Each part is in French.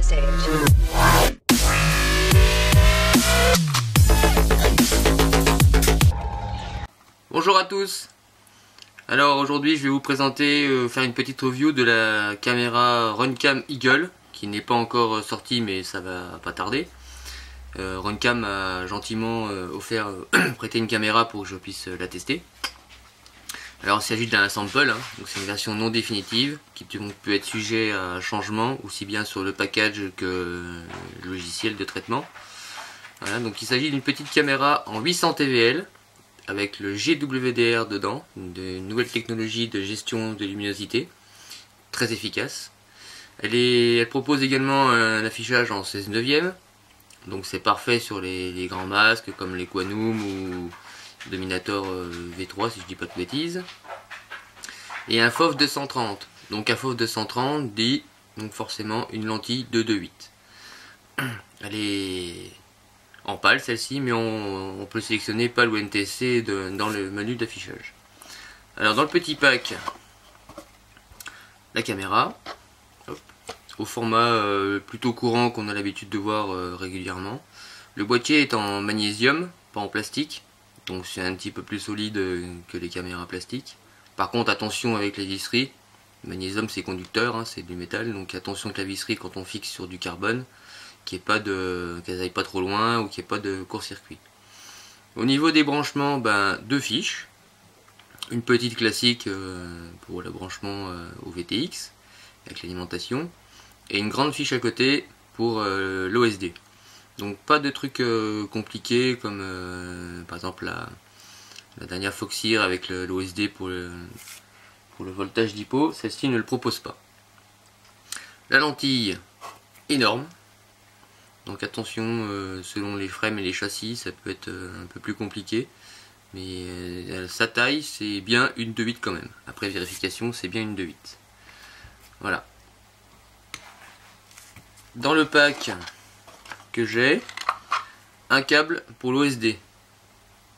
stage. Bonjour à tous. Alors aujourd'hui je vais vous présenter, faire une petite review de la caméra Runcam Eagle qui n'est pas encore sortie mais ça va pas tarder. Runcam a gentiment offert, prêté une caméra pour que je puisse la tester. Alors il s'agit d'un sample, hein, donc c'est une version non définitive qui peut être sujet à changement aussi bien sur le package que le logiciel de traitement. Voilà, donc il s'agit d'une petite caméra en 800 TVL avec le GWDR dedans, une nouvelle technologie de gestion de luminosité, très efficace. Elle propose également un affichage en 16/9, donc c'est parfait sur les grands masques comme les Quanum ou Dominator V3 si je dis pas de bêtises. Et un FOV 230, donc un FOV 230 dit donc forcément une lentille 2.2.8. Elle est en pâle celle-ci, mais on peut sélectionner pâle ou NTSC dans le menu d'affichage. Alors dans le petit pack, la caméra, hop, au format plutôt courant qu'on a l'habitude de voir régulièrement. Le boîtier est en magnésium, pas en plastique, donc c'est un petit peu plus solide que les caméras plastiques. Par contre attention avec les visseries, le magnésium c'est conducteur, hein, c'est du métal, donc attention avec la visserie quand on fixe sur du carbone, qu'elles aillent pas trop loin ou qu'il n'y ait pas de court-circuit. Au niveau des branchements, deux fiches, une petite classique pour le branchement au VTX avec l'alimentation et une grande fiche à côté pour l'OSD. Donc pas de trucs compliqués comme par exemple la dernière Foxeer avec l'OSD pour le voltage d'hypo, celle-ci ne le propose pas. La lentille énorme. Donc attention, selon les frames et les châssis, ça peut être un peu plus compliqué. Mais sa taille, c'est bien une 2.8 quand même. Après vérification, c'est bien une 2.8. Voilà. Dans le pack que j'ai, un câble pour l'OSD.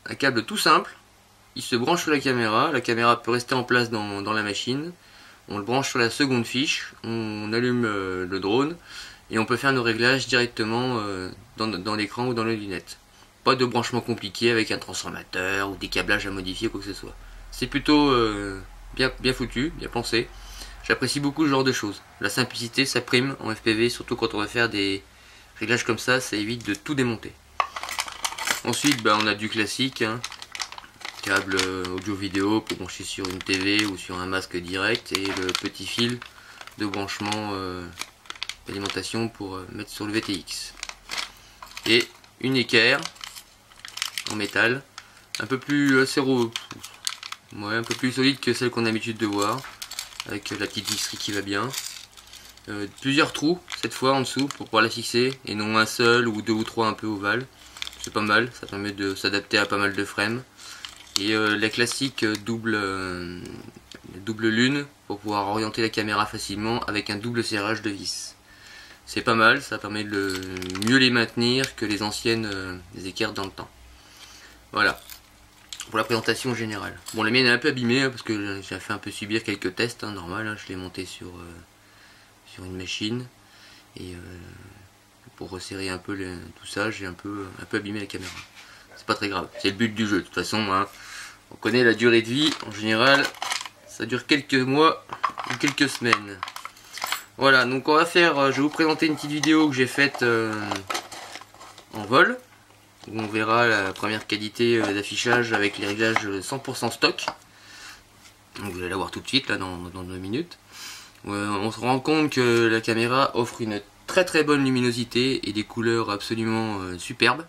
Un câble tout simple. Il se branche sur la caméra peut rester en place dans la machine. On le branche sur la seconde fiche, on allume le drone. Et on peut faire nos réglages directement dans l'écran ou dans les lunettes. Pas de branchement compliqué avec un transformateur ou des câblages à modifier, quoi que ce soit. C'est plutôt bien foutu, bien pensé. J'apprécie beaucoup ce genre de choses. La simplicité, ça prime en FPV, surtout quand on va faire des réglages comme ça évite de tout démonter. Ensuite, on a du classique, hein. Câble audio-vidéo pour brancher sur une TV ou sur un masque direct, et le petit fil de branchement alimentation pour mettre sur le VTX, et une équerre en métal un peu plus un peu plus solide que celle qu'on a l'habitude de voir, avec la petite visserie qui va bien, plusieurs trous cette fois en dessous pour pouvoir la fixer et non un seul ou deux ou trois un peu ovales. C'est pas mal, ça permet de s'adapter à pas mal de frames, et la classique double lune pour pouvoir orienter la caméra facilement avec un double serrage de vis. C'est pas mal, ça permet de mieux les maintenir que les anciennes des équerres dans le temps. Voilà, pour la présentation générale. Bon, la mienne est un peu abîmée hein, parce que j'ai fait un peu subir quelques tests, hein, normal, hein, je l'ai monté sur une machine. Et pour resserrer un peu tout ça, j'ai un peu abîmé la caméra. C'est pas très grave, c'est le but du jeu. De toute façon, hein, on connaît la durée de vie, en général, ça dure quelques mois ou quelques semaines. Voilà, donc on va faire, je vais vous présenter une petite vidéo que j'ai faite en vol, où on verra la première qualité d'affichage avec les réglages 100% stock. Donc vous allez la voir tout de suite, là, dans 2 minutes. On se rend compte que la caméra offre une très bonne luminosité et des couleurs absolument superbes.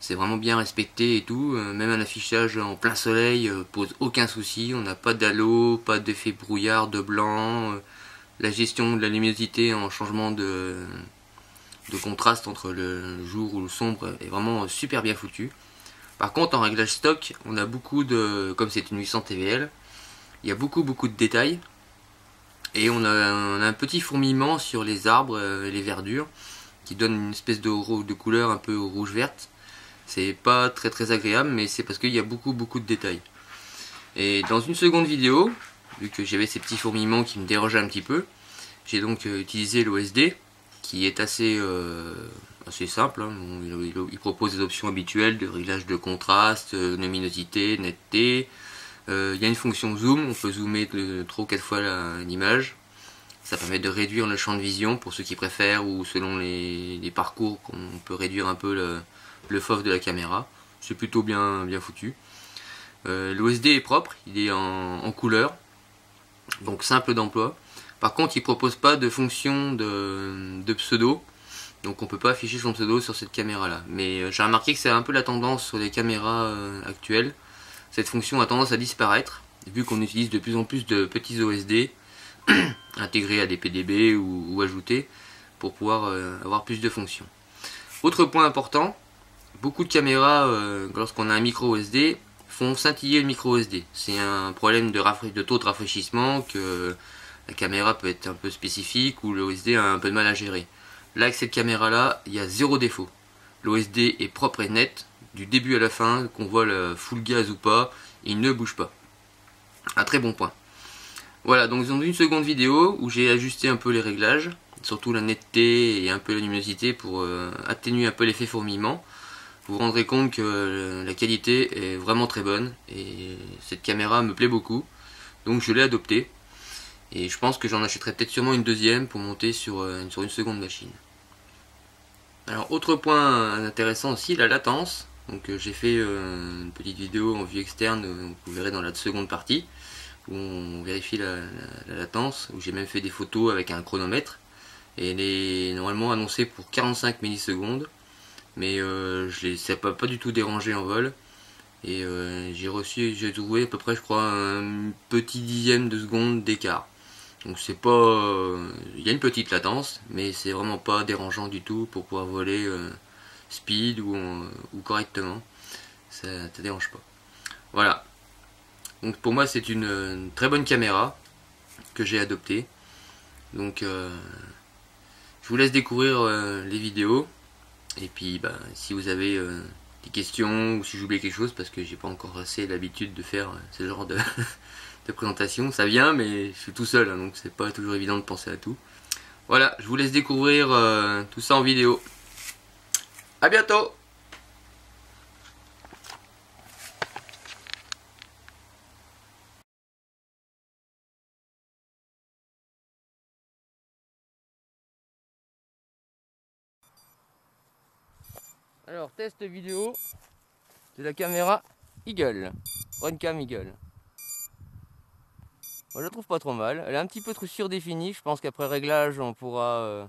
C'est vraiment bien respecté et tout, même un affichage en plein soleil pose aucun souci, on n'a pas d'halo, pas d'effet brouillard, de blanc. La gestion de la luminosité en changement de contraste entre le jour ou le sombre est vraiment super bien foutu. Par contre en réglage stock, on a beaucoup de, comme c'est une 800 TVL, il y a beaucoup de détails. Et on a un petit fourmillement sur les arbres et les verdures qui donne une espèce de couleur un peu rouge-verte. C'est pas très agréable, mais c'est parce qu'il y a beaucoup de détails. Et dans une seconde vidéo, vu que j'avais ces petits fourmillements qui me dérangeaient un petit peu, j'ai donc utilisé l'OSD qui est assez simple. Hein. Bon, il propose des options habituelles de réglage de contraste, luminosité, netteté. Il y a une fonction zoom, on peut zoomer 3 ou 4 fois l'image. Ça permet de réduire le champ de vision pour ceux qui préfèrent, ou selon les parcours, on peut réduire un peu le FOV de la caméra. C'est plutôt bien foutu. L'OSD est propre, il est en couleur, donc simple d'emploi. Par contre, il ne propose pas de fonction de pseudo, donc on ne peut pas afficher son pseudo sur cette caméra là. Mais j'ai remarqué que c'est un peu la tendance sur les caméras actuelles. Cette fonction a tendance à disparaître, vu qu'on utilise de plus en plus de petits OSD intégrés à des PDB ou ajoutés pour pouvoir avoir plus de fonctions. Autre point important, beaucoup de caméras, lorsqu'on a un micro OSD, font scintiller le micro OSD. C'est un problème de taux de rafraîchissement, que la caméra peut être un peu spécifique ou l'OSD a un peu de mal à gérer. Là, avec cette caméra là, il y a zéro défaut. L'OSD est propre et net du début à la fin, qu'on voit le full gaz ou pas, il ne bouge pas. Un très bon point. Voilà, donc dans une seconde vidéo où j'ai ajusté un peu les réglages, surtout la netteté et un peu la luminosité pour atténuer un peu l'effet fourmillement. Vous vous rendrez compte que la qualité est vraiment très bonne et cette caméra me plaît beaucoup, donc je l'ai adoptée. Et je pense que j'en achèterai peut-être sûrement une deuxième pour monter sur une seconde machine. Alors autre point intéressant aussi, la latence. Donc j'ai fait une petite vidéo en vue externe, vous verrez dans la seconde partie, où on vérifie la latence, où j'ai même fait des photos avec un chronomètre. Et elle est normalement annoncée pour 45 millisecondes, mais ça n'a pas du tout dérangé en vol. Et j'ai trouvé à peu près, je crois, un petit dixième de seconde d'écart. Donc c'est pas, il y a une petite latence, mais c'est vraiment pas dérangeant du tout pour pouvoir voler speed ou correctement. Ça dérange pas. Voilà. Donc pour moi c'est une très bonne caméra que j'ai adoptée. Donc je vous laisse découvrir les vidéos. Et puis si vous avez des questions ou si j'oublie quelque chose, parce que j'ai pas encore assez l'habitude de faire ce genre de présentation, ça vient, mais je suis tout seul, hein, donc c'est pas toujours évident de penser à tout. Voilà, je vous laisse découvrir tout ça en vidéo. A bientôt! Alors, test vidéo de la caméra Eagle, Runcam Eagle. Moi, je la trouve pas trop mal. Elle est un petit peu trop surdéfinie. Je pense qu'après réglage, on pourra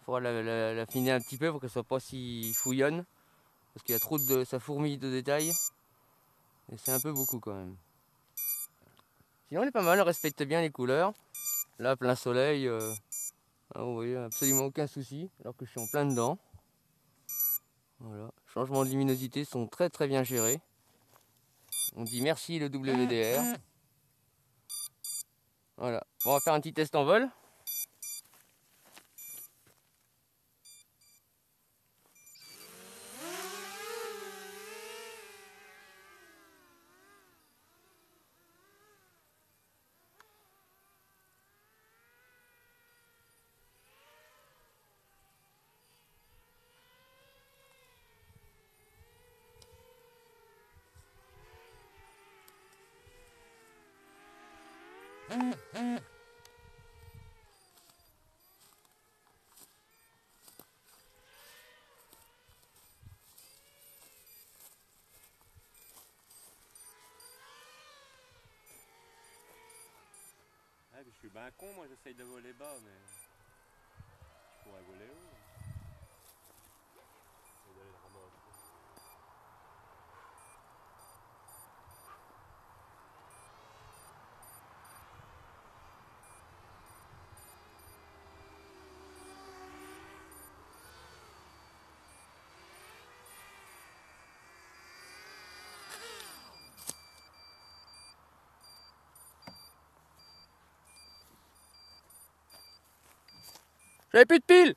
l'affiner un petit peu pour qu'elle soit pas si fouillonne. Parce qu'il y a trop ça fourmille de détails. Et c'est un peu beaucoup quand même. Sinon, elle est pas mal. Elle respecte bien les couleurs. Là, plein soleil. Vous voyez, absolument aucun souci. Alors que je suis en plein dedans. Voilà. Changements de luminosité sont très très bien gérés. On dit merci le WDR. Voilà. Bon, on va faire un petit test en vol. Je suis ben con, moi j'essaye de voler bas, mais je pourrais voler haut. J'avais plus de piles!